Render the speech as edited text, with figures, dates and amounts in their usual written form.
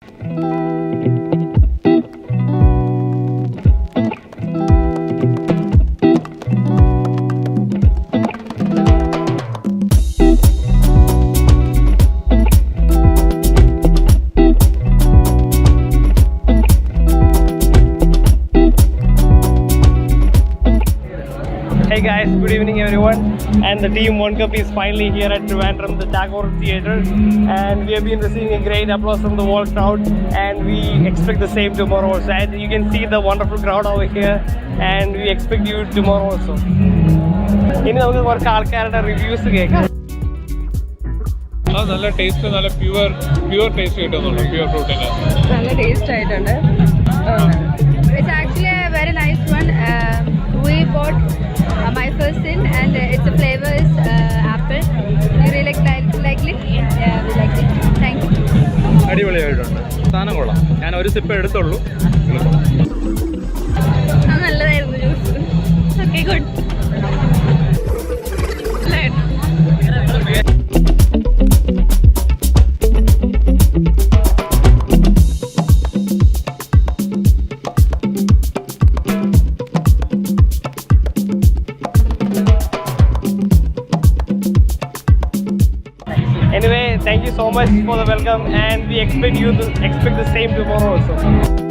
Hey guys, good evening everyone, and the team One Cup is finally here at Trivandrum, the Tagore Theatre, and we have been receiving a great applause from the whole crowd, and we expect the same tomorrow also. And you can see the wonderful crowd over here, and we expect you tomorrow also. ഇനി നമുക്ക് കുറച്ച് ആൾക്കാരുടെ reviews കേൾക്കാം. നല്ല taste, നല്ല pure taste കിട്ടുന്നുള്ളൂ, pure ഫ്രൂട്ടിന് നല്ല taste ആയിട്ടുണ്ട്. It's actually a very nice one. We bought my first in, and its flavor is apple. You really like it? Yeah, we like it. Thank you. അടിപൊളിയായിട്ടുണ്ട്, സാധനം കൊള്ളാം. ഞാൻ ഒരു zip എടുത്തുള്ളൂ. നല്ലതായിരുന്നു juice. Okay, good. Anyway, thank you so much for the welcome, and we expect the same tomorrow also.